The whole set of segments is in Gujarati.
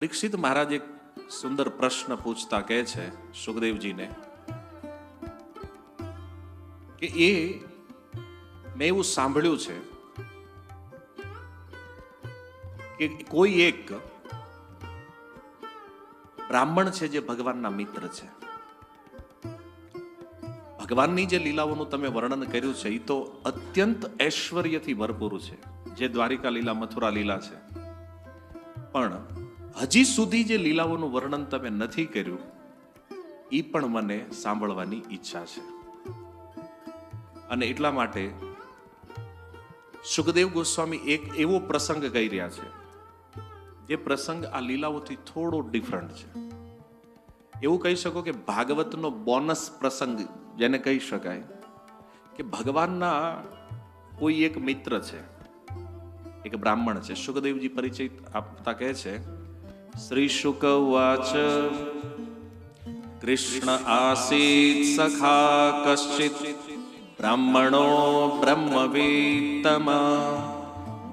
પરીક્ષિત મહારાજ એક સુંદર પ્રશ્ન પૂછતા કહે છે સુખદેવજીને કે મેં એવું સાંભળ્યું છે કે કોઈ એક બ્રાહ્મણ છે જે ભગવાનના મિત્ર છે. ભગવાનની જે લીલાઓનું તમે વર્ણન કર્યું છે એ તો અત્યંત ઐશ્વર્યથી ભરપૂર છે, જે દ્વારિકા લીલા, મથુરા લીલા છે. પણ હજી સુધી જે લીલાઓનું વર્ણન તમે નથી કર્યું એ પણ મને સાંભળવાની ઈચ્છા છે. અને એટલા માટે સુખદેવ ગોસ્વામી એક એવો પ્રસંગ કહી રહ્યા છે જે પ્રસંગ આ લીલાઓથી થોડો ડિફરન્ટ છે. એવું કહી શકો કે ભાગવતનો બોનસ પ્રસંગ જેને કહી શકાય કે ભગવાનના કોઈ એક મિત્ર છે, એક બ્રાહ્મણ છે. સુખદેવજી પરિચય આપતા કહે છે, શ્રી શુક ઉવાચ કૃષ્ણ આસીત સખા કશ્ચિત બ્રાહ્મણો બ્રહ્મવિત્તમા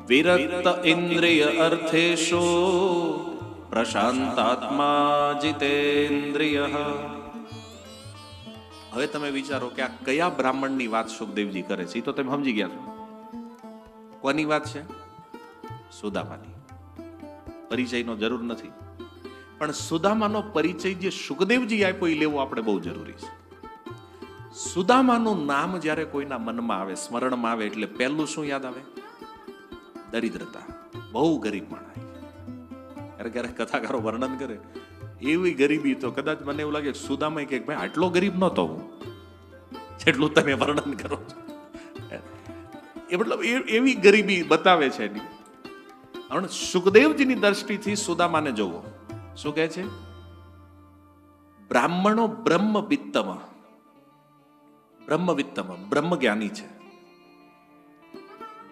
વિરક્ત ઇન્દ્રિય અર્થેષુ પ્રશાંતાત્મા જીતેન્દ્રિય. હવે તમે વિચારો કે આ કયા બ્રાહ્મણની વાત સુખદેવજી કરે છે? એ તો તમે સમજી ગયા છો. કોની વાત છે? સુદામાની. પરિચયનો જરૂર નથી, પણ સુદામાનો પરિચય જે સુખદેવજી આપ્યો એ લેવો આપણે બહુ જરૂરી છે. સુદામાનું નામ જ્યારે કોઈના મનમાં આવે, સ્મરણમાં આવે, એટલે પહેલું શું યાદ આવે? દરિદ્રતા. બહુ ગરીબ માણસ. ક્યારેક ક્યારેક કથાકારો વર્ણન કરે એવી ગરીબી તો કદાચ મને એવું લાગે સુદામા કે ભાઈ આટલો ગરીબ નહોતો હું જેટલું તમે વર્ણન કરો છો. એ મતલબ એવી ગરીબી બતાવે છે એની. હવે સુખદેવજીની દ્રષ્ટિથી સુદામાને જોવો. શું કહે છે? બ્રાહ્મણો બ્રહ્મવિત્તમાં, બ્રહ્મ જ્ઞાની છે,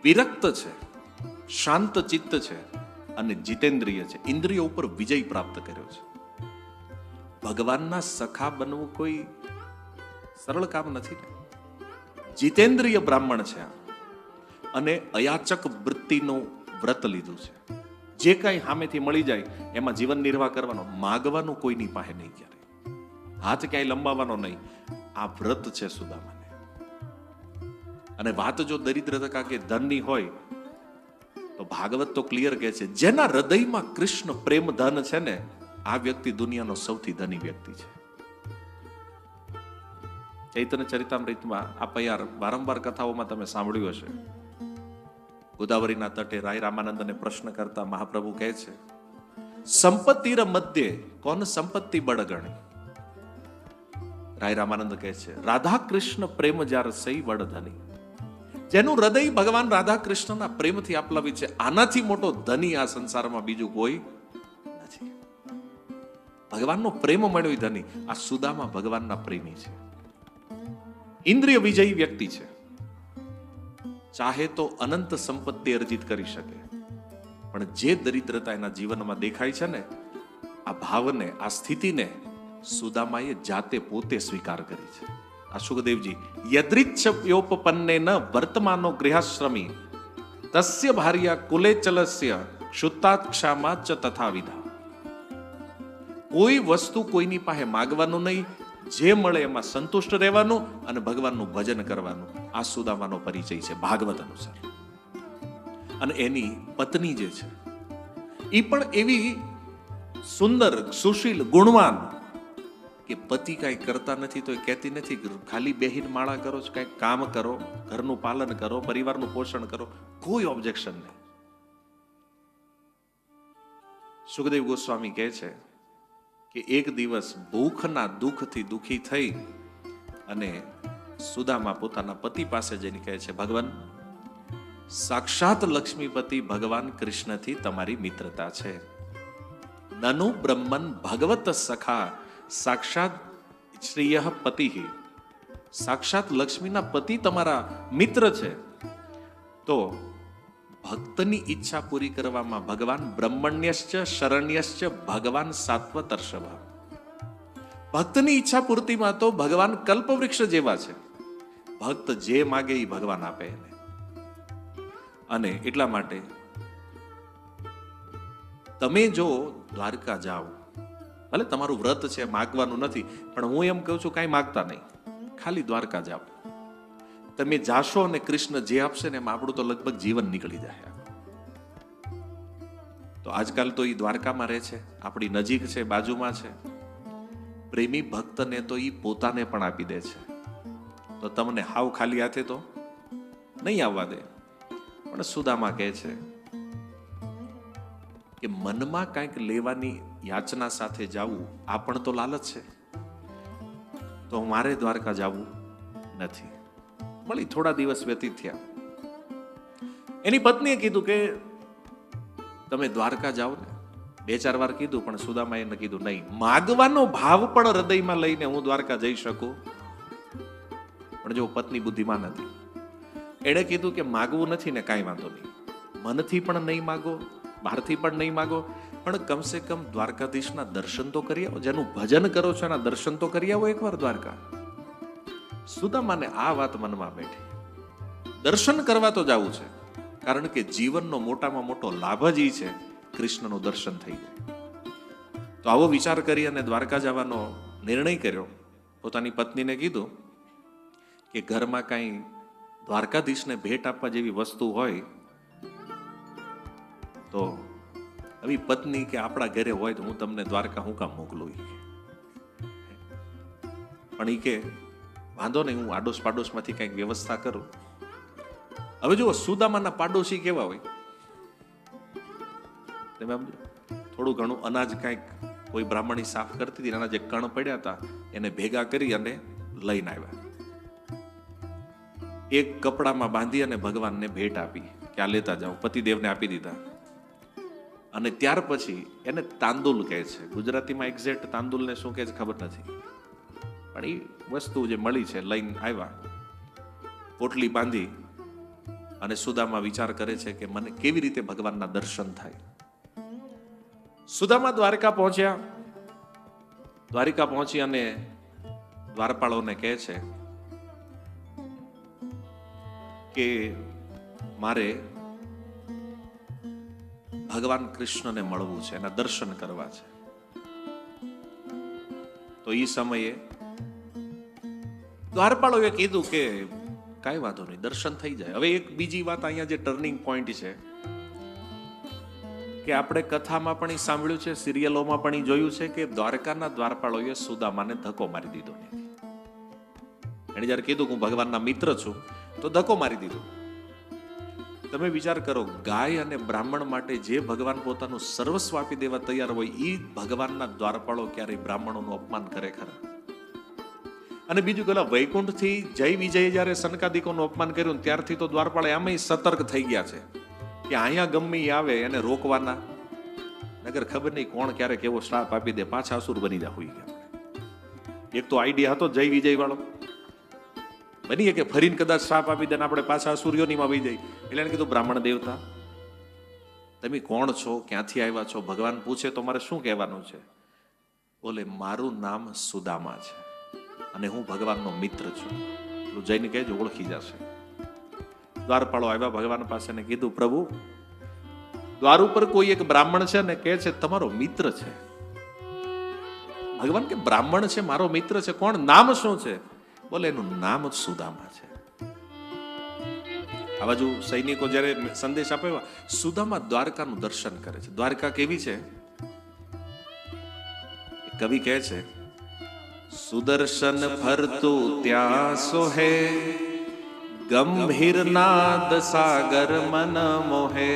વિરક્ત છે, શાંત ચિત્ત છે અને જીતેન્દ્રિય છે. ઇન્દ્રિયો ઉપર વિજય પ્રાપ્ત કર્યો છે. ભગવાનના સખા બનવું કોઈ સરળ કામ નથી ને. જીતેન્દ્રિય બ્રાહ્મણ છે અને અયાચક વૃત્તિનું વ્રત લીધું છે. જે કાંઈ સામેથી મળી જાય એમાં જીવન નિર્વાહ કરવાનો, માગવાનું કોઈની પાસે નહીં, ક્યારે હાથ ક્યાંય લંબાવવાનો નહીં. આ વ્રત છે સુદામાને. અને વાત જો દરિદ્રતા કે ધનની હોય તો ભાગવત તો ક્લિયર કહે છે, જેના હૃદયમાં કૃષ્ણ પ્રેમ ધન છે ને, આ વ્યક્તિ દુનિયાનો સૌથી ધની વ્યક્તિ છે. ચૈતન્ય ચરિતામૃતમાં આ પૈયાર વારંવાર કથાઓમાં તમે સાંભળ્યું હશે. ગોદાવરીના તટે રાય રામાનંદને પ્રશ્ન કરતા મહાપ્રભુ કહે છે, સંપત્તિર મધ્યે કોણ સંપત્તિ બળગણી. રાય રામાનંદ કહે છે, રાધા કૃષ્ણ પ્રેમ જાર સહી બળ ધની. જેનું હૃદય ભગવાન રાધા કૃષ્ણના પ્રેમથી આપલાવી છે, આનાથી મોટો ધની આ સંસારમાં બીજું કોઈ નથી. ભગવાનનો પ્રેમ મળ્યો ધની. આ સુદામા ભગવાનના પ્રેમી છે, ઇન્દ્રિય વિજયી વ્યક્તિ છે. ચાહે તો અનંત સંપત્તિ અર્જિત કરી શકે, પણ જે દરિદ્રતા એના જીવનમાં દેખાય છે ને, આ ભાવને, આ સ્થિતિને સુદામાએ જાતે પોતે સ્વીકાર કરી છે. આ સુખદેવજી યદૃચ્છયોપપન્ને ન વર્તમાનો ગૃહાશ્રમી તસ્ય ભાર્યા કુલે ચલસ્ય ક્ષુતાક્ષામાં ચ તથા વિધા. કોઈ વસ્તુ કોઈની પાસે માગવાનું નહીં, જે મળે એમાં સંતુષ્ટ રહેવાનું અને ભગવાનનું ભજન કરવાનું. આ સુદામાનો પરિચય છે ભાગવત અનુસાર. અને એની પત્ની જે છે એ પણ એવી સુંદર, સુશીલ, ગુણવાન કે પતિ કાંઈ કરતા નથી તો એ કહેતી નથી ખાલી બેહીન માળા કરો છો, કાંઈક કામ કરો, ઘરનું પાલન કરો, પરિવારનું પોષણ કરો, કોઈ ઓબ્જેક્શન નહીં. સુખદેવ ગોસ્વામી કહે છે કે એક દિવસ ભૂખના દુઃખથી દુઃખી થઈ અને સુદામા પોતાના પતિ પાસે જઈને કહે છે, ભગવાન, સાક્ષાત લક્ષ્મીપતિ ભગવાન કૃષ્ણથી તમારી મિત્રતા છે. નનુ બ્રહ્મન ભગવત સખા સાક્ષાત શ્રીય પતિ. સાક્ષાત લક્ષ્મીના પતિ તમારા મિત્ર છે, તો ભક્તની ઈચ્છા પૂરી કરવામાં ભગવાન બ્રહ્મણ્યશ્ચ શરણ્યશ્ચ ભગવાન સાત્વતર્ષભ. ભક્તની ઈચ્છા પૂર્તિમાં તો ભગવાન કલ્પવૃક્ષ જેવા છે. ભક્ત જે માગે એ ભગવાન આપે એને. અને એટલા માટે તમે જો દ્વારકા જાઓ, ભલે તમારું વ્રત છે, માગવાનું નથી, પણ હું એમ કહું છું કાંઈ માગતા નહીં, ખાલી દ્વારકા જાઓ. તમે જાશો અને કૃષ્ણ જે આપશે ને એમ આપણું તો લગભગ જીવન નીકળી જાય. તો આજકાલ તો એ દ્વારકામાં રહે છે, આપણી નજીક છે, બાજુમાં છે. પ્રેમી ભક્તને તો એ પોતાને પણ આપી દે છે. તો તમને હાવ ખાલી હાથે તો નહીં આવવા દે. પણ સુદામા કહે છે કે મનમાં કંઈક લેવાની યાચના સાથે જાવું આ પણ તો લાલચ છે. તો મારે દ્વારકા જવું નથી. મળી થોડા દિવસ વ્યતીત થયા. એની પત્નીએ કીધું કે તમે દ્વારકા જાઓ ને. 2-4 વાર કીધું, પણ સુદામાએ એને કીધું નહીં, માગવાનો ભાવ પણ હૃદયમાં લઈને હું દ્વારકા જઈ શકું. પણ જો પત્ની બુદ્ધિમાન હતી, એણે કીધું કે માગવું નથી ને કાંઈ વાંધો નહીં, મનથી પણ નહીં માગો, બહારથી પણ નહીં માગો, પણ કમસે કમ દ્વારકાધીશના દર્શન તો કરી આવો. જેનું ભજન કરો છો એના દર્શન તો કરી આવો એકવાર દ્વારકા. સુદામાને આ વાત મનમાં બેઠી. દર્શન કરવા તો જવું છે, કારણ કે જીવનનો મોટામાં મોટો લાભ જ છે કૃષ્ણનું દર્શન થઈ જાય. તો આવો વિચાર કરી અને દ્વારકા જવાનો નિર્ણય કર્યો. પોતાની પત્નીને કીધું કે ઘરમાં કાંઈ દ્વારકાધીશને ભેટ આપવા જેવી વસ્તુ હોય તો આવી પત્ની કે આપણા ઘરે હોય તો હું તમને દ્વારકા હું કામ મોકલું. પણ એ કે વાંધો નહીં, હું આડોશ પાડોશમાંથી કંઈક વ્યવસ્થા કરું. હવે જુઓ, સુદામાના પાડોશી કેવા હોય તમે સમજો. થોડું ઘણું અનાજ કાંઈક કોઈ બ્રાહ્મણી સાફ કરતી હતી, એના જે કણ પડ્યા હતા એને ભેગા કરી અને લઈને આવ્યા. એક કપડામાં બાંધી અને ભગવાનને ભેટ આપી કે આ લેતા જાઓ. પતિદેવને આપી દીધા. અને ત્યાર પછી એને તાંદુલ કહે છે. ગુજરાતીમાં એક્ઝેક્ટ તાંદુલને શું કહે છે ખબર નથી, પણ એ વસ્તુ જે મળી છે લઈને આવ્યા. પોટલી બાંધી અને સુદામા વિચાર કરે છે કે મને કેવી રીતે ભગવાનના દર્શન થાય. સુદામા દ્વારકા પહોંચ્યા. દ્વારિકા પહોંચી અને દ્વારપાળોને કહે છે કે મારે ભગવાન કૃષ્ણને મળવું છે, એના દર્શન કરવા છે. તો એ સમયે દ્વારપાળોએ કીધું કે કાંઈ વાંધો નહીં, દર્શન થઈ જાય. હવે એક બીજી વાત અહીંયા જે ટર્નિંગ પોઈન્ટ છે કે આપણે કથામાં પણ એ સાંભળ્યું છે, સિરિયલોમાં પણ એ જોયું છે કે દ્વારકાના દ્વારપાળોએ સુદામાને ધક્કો મારી દીધો. એણે જયારે કીધું હું ભગવાનના મિત્ર છું તો ધક્કો મારી દીધો. તમે વિચાર કરો, ગાય અને બ્રાહ્મણ માટે જે ભગવાન પોતાનું સર્વસ્વ આપી દેવા તૈયાર હોય એ ભગવાનના દ્વારપાળો ક્યારેય બ્રાહ્મણોનું અપમાન કરે ખરા? અને બીજું પેલા વૈકુંઠથી જય વિજય જયારે સનકાદિકોનું અપમાન કર્યું ત્યારથી તો દ્વારપાળે આમાં સતર્ક થઈ ગયા છે કે અહીંયા ગમે આવે એને રોકવાના, નગર ખબર નહીં કોણ ક્યારે કેવો શ્રાપ આપી દે, પાછા અસુર બની જાય. હોઈ ગયા. એક તો આઈડિયા હતો જય વિજય વાળો, બની કે ફરીને કદાચ શ્રાપ આપી દે ને આપણે પાછા સૂર્યોનીમાં વહી જાય. એટલે એને કીધું બ્રાહ્મણ દેવતા તમે કોણ છો, ક્યાંથી આવ્યા છો? ભગવાન પૂછે તો મારે શું કહેવાનું છે? બોલે મારું નામ સુદામા છે અને હું ભગવાનનો મિત્ર છું. એટલું જઈને કહેજો, ઓળખી જશે. દ્વારપાળો આવ્યા ભગવાન પાસે ને કીધું પ્રભુ, દ્વાર ઉપર કોઈ એક બ્રાહ્મણ છે ને કહે છે તમારો મિત્ર છે. ભગવાન કે બ્રાહ્મણ છે મારો મિત્ર છે, કોણ, નામ શું છે? બોલે એનું નામ સુદામા છે. આ બાજુ સૈનિકો જયારે સંદેશ આપ્યો, સુદામા દ્વારકાનું દર્શન કરે છે. દ્વારકા કેવી છે? કવિ કહે છે સુદર્શન ફરતું ત્યાં સોહે, ગંભીર નાદ સાગર મન મોહે,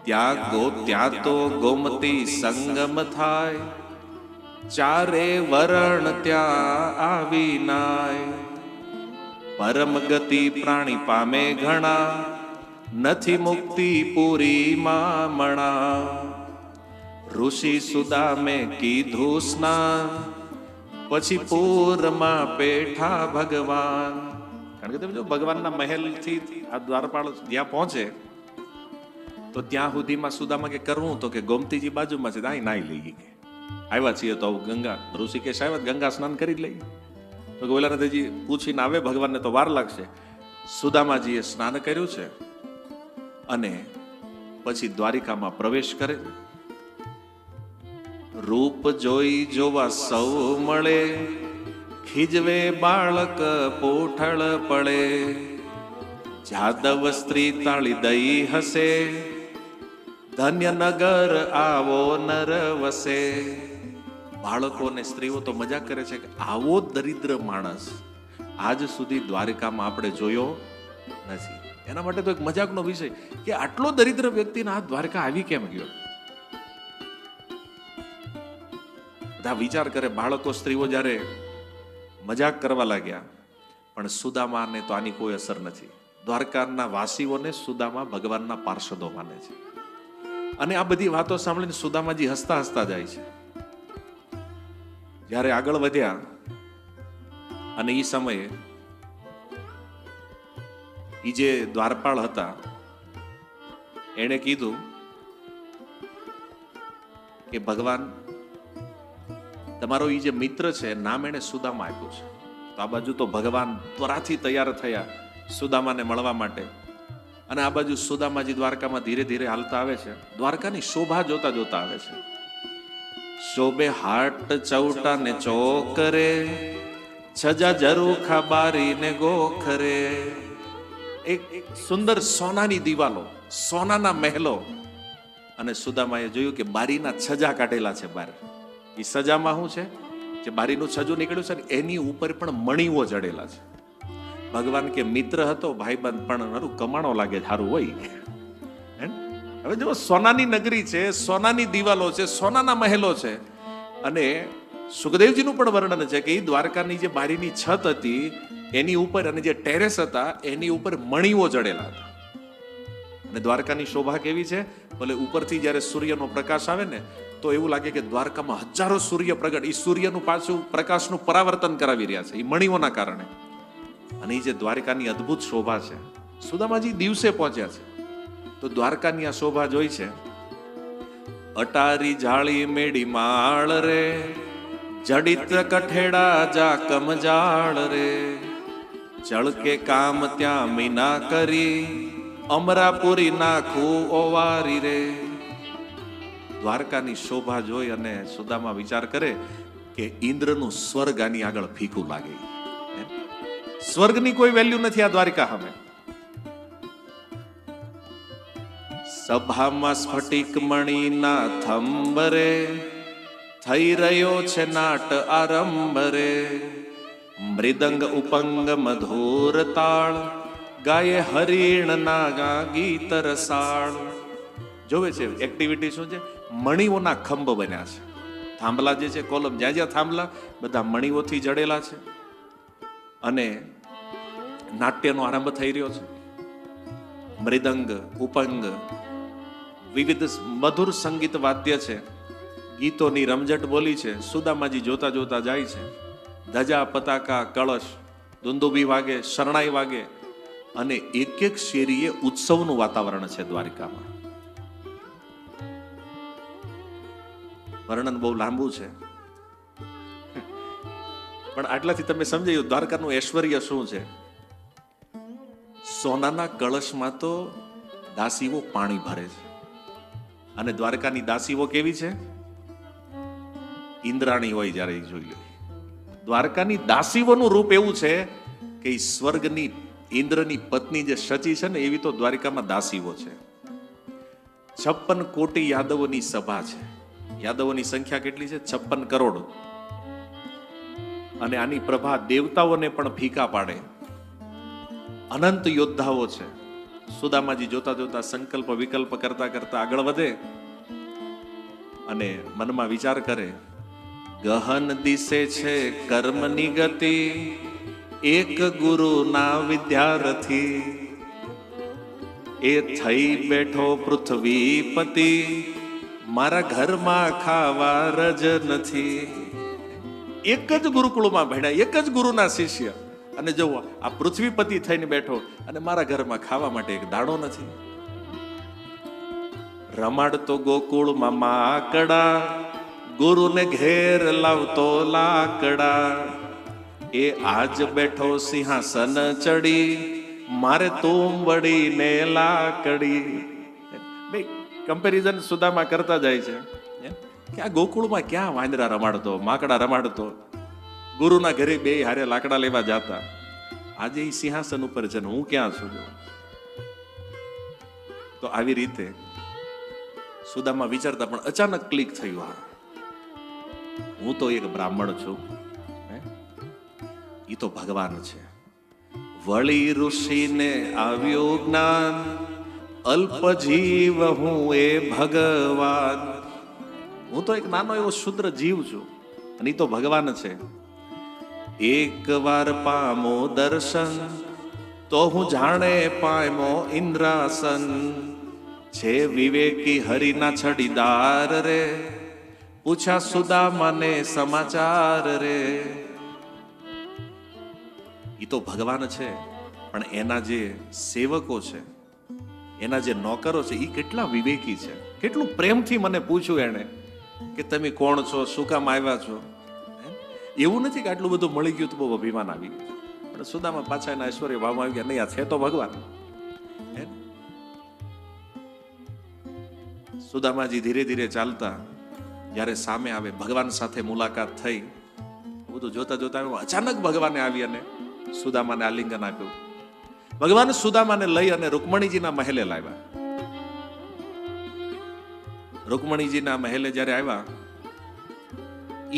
ત્યાં તો ગોમતી સંગમ થાય, ચારે વરણ ત્યાં આવી નાય, પરમ ગતિ પ્રાણી પામે ઘણા, નથી મુક્તિ પૂરી મામણા, ઋષિ સુદામે કીધું સ્નાન, પછી પૂરમાં પેઠા ભગવાન. કારણ કે તમે જો ભગવાનના મહેલથી આ દ્વારપાળ જ્યાં પહોંચે તો ત્યાં સુધીમાં સુદામા કે કરવું તો કે ગોમતીજી બાજુમાં છે, અહીં નાઈ લઈએ. આવ્યા છીએ તો ગંગા ઋષિકેશ આવ્યા, ગંગા સ્નાન કરી જ લઈએ. તો ઓલા નથીજી પૂછીને આવે ભગવાનને તો વાર લાગશે. સુદામાજીએ સ્નાન કર્યું છે અને પછી દ્વારિકામાં પ્રવેશ કરે. રૂપ જોઈ જોવા સૌ મળે, ખીજવે બાળક પોઠળ પડે. જાદવ સ્ત્રી તાળી દઈ હસે, ધન્ય નગર આવો નર વસે. બાળકો અને સ્ત્રીઓ તો મજાક કરે છે કે આવો દરિદ્ર માણસ આજ સુધી દ્વારિકામાં આપણે જોયો નથી. એના માટે તો એક મજાકનો વિષય કે આટલો દરિદ્ર વ્યક્તિને આ દ્વારકા આવી કેમ ગયો. બધા વિચાર કરે, બાળકો સ્ત્રીઓ જ્યારે મજાક કરવા લાગ્યા, પણ સુદામાને તો આની કોઈ અસર નથી. દ્વારકાના વાસીઓને સુદામા ભગવાનના પાર્ષદો માને છે. અને આ બધી વાતો સાંભળીને સુદામાજી હસતા હસતા જાય છે. જ્યારે આગળ વધ્યા અને એ સમયે એ જે દ્વારપાળ હતા એણે કીધું કે ભગવાન, તમારો એ જે મિત્ર છે નામ એને સુદામા આપ્યું છે. તો આ બાજુ તો ભગવાન ત્વરાથી તૈયાર થયા સુદામાને મળવા માટે, અને આ બાજુ સુદામાજી દ્વારકામાં ધીરે ધીરે હાલતા આવે છે. દ્વારકાની શોભા જોતા જોતા આવે છે. શોભે હાટ ચૌટા ને ચોકરે, છજા ઝરૂખા બારી ને ગોખરે. એક સુંદર સોનાની દિવાલો, સોનાના મહેલો, અને સુદામાએ જોયું કે બારીના છજા કાઢેલા છે બહાર. એ સજામાં શું છે, જે બારીનું છજું નીકળ્યું છે ને એની ઉપર પણ મણીઓ જડેલા છે. ભગવાન કે મિત્ર હતો ભાઈબંધ, પણ મારું કમાણો લાગે સારું હોય. હવે જો સોનાની નગરી છે, સોનાની દિવાલો છે, સોનાના મહેલો છે. અને સુખદેવજીનું પણ વર્ણન છે કે એ દ્વારકાની જે બારીની છત હતી એની ઉપર અને જે ટેરેસ હતા એની ઉપર મણીઓ જડેલા હતા. અને દ્વારકાની શોભા કેવી છે, ભલે ઉપરથી જ્યારે સૂર્યનો પ્રકાશ આવે ને તો એવું લાગે કે દ્વારકામાં હજારો સૂર્ય પ્રગટ, એ સૂર્યનું પાછું પ્રકાશનું પરાવર્તન કરાવી રહ્યા છે એ મણીઓના કારણે. અને એ જે દ્વારકાની અદ્ભુત શોભા છે, સુદામાજી દિવસે પહોંચ્યા છે તો દ્વારકાની આ શોભા જોઈ છે. અટારી જાળી મેડી માળ રે, જડિત કઠેડા જા કમજાળ રે. જળ કે કામ ત્યાં મીના કરી, અમરાપુરી નાખું ઓવારી રે. દ્વારકાની શોભા જોઈ અને સુદામા વિચાર કરે કે ઇન્દ્રનું સ્વર્ગ આની આગળ ફીકું લાગે. સ્વર્ગની કોઈ વેલ્યુ નથી આ દ્વારિકા સામે. સભામાં સ્ફટિક મણીના થંભરે, થઈ રહ્યો છે નાટ આરંભરે. મૃદંગ ઉપંગ મધુર તાળ, ગાયે હરિણ ના ગીત રસાળ. જોવે છે એક્ટિવિટી શું છે, મણીઓના ખંભ બન્યા છે. થાંભલા જે છે કોલમ, જ્યાં જ્યાં થાંભલા બધા મણીઓથી જડેલા છે. અને નાટ્યનો આરંભ થઈ રહ્યો છે. મૃદંગ ઉપંગ વિવિધ મધુર સંગીત વાદ્ય છે, ગીતોની રમઝટ બોલી છે. સુદામાજી જોતા જોતા જાય છે. ધજા પતાકા કળશ દુંદુભી વાગે, શરણાઈ વાગે, અને એક એક શેરીએ ઉત્સવનું વાતાવરણ છે દ્વારિકામાં. વર્ણન બહુ લાંબુ છે, પણ આટલાથી તમે સમજાયું દ્વારકાનું ઐશ્વર્ય શું છે. સોનાના કળશમાં તો દાસીઓ પાણી ભરે છે. અને દ્વારકાની દાસીઓ કેવી છે, ઇન્દ્રાણી હોય. જ્યારે જોઈએ દ્વારકાની દાસીઓનું રૂપ એવું છે કે સ્વર્ગની ઇન્દ્રની પત્ની જે શચી છે ને એવી તો દ્વારિકામાં દાસીઓ છે. 56 કોટી યાદવોની સભા છે. યાદવોની સંખ્યા કેટલી છે? 56 કરોડ. અને આની પ્રભા દેવતાઓને પણ ફીકા પાડે. અનંત યોદ્ધાઓ છે. સુદામાજી જોતા જોતા સંકલ્પ વિકલ્પ કરતા કરતા આગળ વધે અને મનમાં વિચાર કરે, ગહન દિશે છે કર્મની ગતિ, એક ગુરુ ના વિદ્યાર્થી. એ થઈ બેઠો પૃથ્વીપતિ, મારા ઘરમાં ખાવા રજ નથી. એક જ ગુરુકુળમાં ભણ્યા, એક જ ગુરુના શિષ્ય, અને જો આ પૃથ્વીપતિ થઈને બેઠો અને મારા ઘરમાં ખાવા માટે એક દાડો નથી. રમાડતો ગોકુળમાં માકડા, ગુરુને ઘેર લાવતો લાકડા. એ આજ બેઠો સિંહાસન ચડી, મારે તુંબડી ને લાકડી. બે કમ્પેરિઝન સુદામા કરતા જાય છે કે આ ગોકુળમાં ક્યાં વાંદરા રમાડતો, માકડા રમાડતો, ગુરુના ઘરે બે હારે લાકડા લેવા જાતા, આજે એ સિંહાસન ઉપર છે ને હું ક્યાં છું? તો આવી રીતે સુદામા વિચારતા, પણ અચાનક ક્લિક થયું, હા હું તો એક બ્રાહ્મણ છું, એ તો ભગવાન છે. વળી ઋષિને આવ્યો જ્ઞાન, અલ્પ જીવ હું એ ભગવાન. હું તો એક નાનો એવો શુદ્ર જીવ છું અને એ તો ભગવાન છે. એક વાર પામો દર્શન, તો હું જાણે પામો ઇન્દ્રાસન. છે વિવેકી હરિના છડીદાર રે, પૂછ્યા સુદામાને સમાચાર રે. એ તો ભગવાન છે, પણ એના જે સેવકો છે, એના જે નોકરો છે, એ કેટલા વિવેકી છે. કેટલું પ્રેમથી મને પૂછ્યું એને કે તમે કોણ છો, શું કામ આવ્યા છો. એવું નથી કે આટલું બધું મળી ગયું તો બહુ અભિમાન આવી ગયું, પણ સુદામા પાછા એના ઐશ્વર્ય ભાવમાં આવી ગયા, નહીં આ છે તો ભગવાન. સુદામાજી ધીરે ધીરે ચાલતા જ્યારે સામે આવે, ભગવાન સાથે મુલાકાત થઈ, બધું જોતા જોતા અચાનક ભગવાને આવી અને સુદામાને આલિંગન આપ્યું. ભગવાન સુદામાને લઈ અને રૂકમણીજીના મહેલે લાવ્યા. રૂકમણીજીના મહેલે જ્યારે આવ્યા,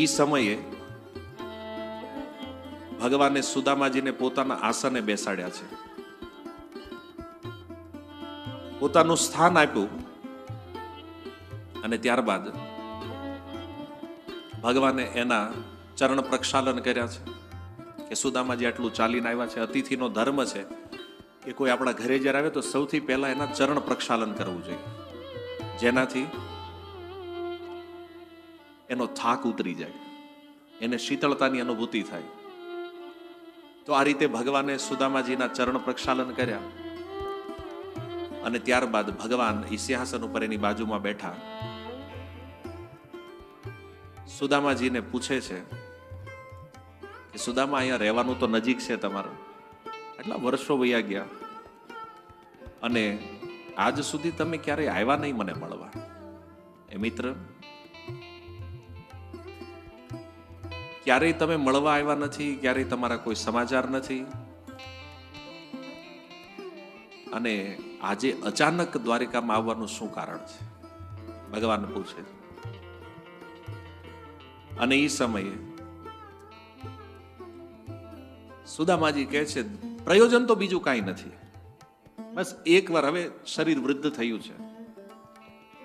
એ સમયે ભગવાને સુદામાજીને પોતાના આસને બેસાડ્યા છે, પોતાનું સ્થાન આપ્યું. અને ત્યારબાદ ભગવાને એના ચરણ પ્રક્ષાલન કર્યા છે કે સુદામાજી આટલું ચાલીને આવ્યા છે. અતિથિનો ધર્મ છે કે કોઈ આપણા ઘરે જ્યારે આવે તો સૌથી પહેલા એના ચરણ પ્રક્ષાલન કરવું જોઈએ, જેનાથી એનો થાક ઉતરી જાય, એને શીતળતાની અનુભૂતિ થાય. તો આ રીતે ભગવાને સુદામાજીના ચરણ પ્રક્ષાલન કર્યા અને ત્યારબાદ ભગવાન ઈ સિંહાસન ઉપર એની બાજુમાં બેઠા. સુદામાજીને પૂછે છે કે સુદામા, અહીંયા રહેવાનું તો નજીક છે તમારું, આટલા વર્ષો વયા ગયા અને આજ સુધી તમે ક્યારેય આવ્યા નહીં મને મળવા. એ મિત્ર, ક્યારેય તમે મળવા આવ્યા નથી, ક્યારેય તમારા કોઈ સમાચાર નથી, અને આજે અચાનક દ્વારિકામાં આવવાનું શું કારણ છે? ભગવાન પૂછે. અને એ સમયે સુદામાજી કહે છે, પ્રયોજન તો બીજું કાંઈ નથી, બસ એકવાર હવે શરીર વૃદ્ધ થયું છે,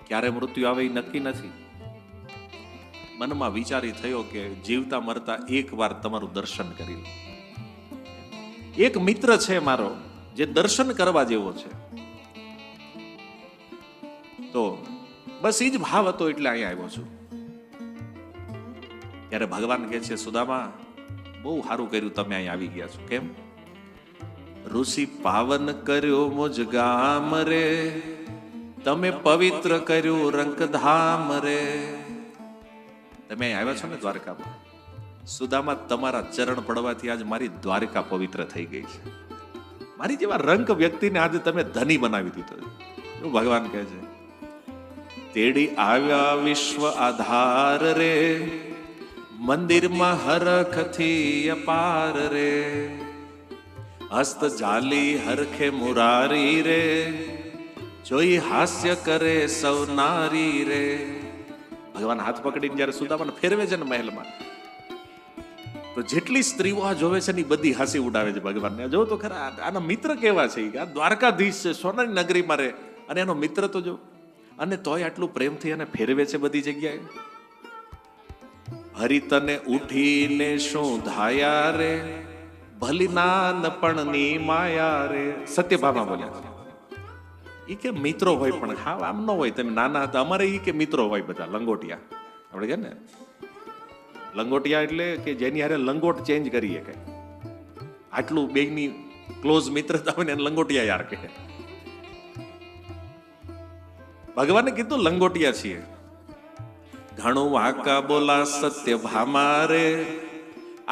ક્યારે મૃત્યુ આવે એ નક્કી નથી. મનમાં વિચારી થયો કે જીવતા મરતા એકવાર તમારું દર્શન કરી લો. એક મિત્ર છે મારો જે દર્શન કરવા જેવો છે. તો બસ એ જ ભાવ હતો એટલે અહીંયા આવ્યો છું. ત્યારે ભગવાન કહે છે, સુદામા બહુ સારું કર્યું તમે અહીં આવી ગયા છો. કેમ? ઋષિ પાવન કર્યો મુજ ગામ રે, તમે પવિત્ર કર્યું રંકધામ રે. તમે અહીં આવ્યા છો ને દ્વારકામાં, સુદામા તમારા ચરણ પડવાથી આજ મારી દ્વારકા પવિત્ર થઈ ગઈ છે. મારી જેવા રંક વ્યક્તિને આજે તમે ધની બનાવી દીધો. એવું ભગવાન કહે છે. તેડી આવ્યા વિશ્વ આધાર રે, મંદિરમાં હરખથી અપાર રે. હસ્ત જાલી હરખે મુરારી રે, જોઈ હાસ્ય કરે સૌ નારી રે. ભગવાન હાથ પકડીને જયારે સુદામાને ફેરવે છે ને મહેલમાં, તો જેટલી સ્ત્રીઓ આ જોવે છે ને બધી હાસી ઉડાવે છે ભગવાનને. જો તો ખરા આના મિત્ર કેવા છે, આ દ્વારકાધીશ છે, સોનાની નગરીમાં રહે, અને એનો મિત્ર તો જો, અને તોય આટલું પ્રેમથી એને ફેરવે છે બધી જગ્યાએ. હરિ તને ઉઠીને શું ધાયા રે, ભલી નાનપણની માયા રે. સત્યભામા બોલ્યા છે. એ કે મિત્રો હોય, પણ હા આમ ન હોય. તમે નાના હતા અમારે એ કે મિત્રો હોય બધા લંગોટિયા. આપણે કે ને લંગોટિયા એટલે કે જેની હારે લંગોટ ચેન્જ કરીએ કે આટલું બેની ક્લોઝ મિત્રતા હોય ને લંગોટિયા યાર કે. ભગવાને કીધું લંગોટિયા છીએ. ઘણું વાંકા બોલા સત્યભામા રે,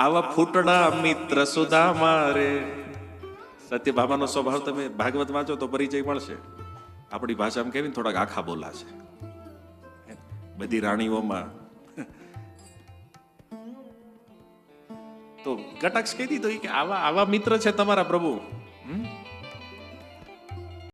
આવા ફૂટડા મિત્ર સુદામા રે. સત્યભામાનો સ્વભાવ તમે ભાગવત વાંચો તો પરિચય મળશે. આપણી ભાષામાં કેવી ને થોડાક આખા બોલા છે. બધી રાણીઓમાં તો કટાક્ષ કહી દીધો કે આવા આવા મિત્ર છે તમારા પ્રભુ.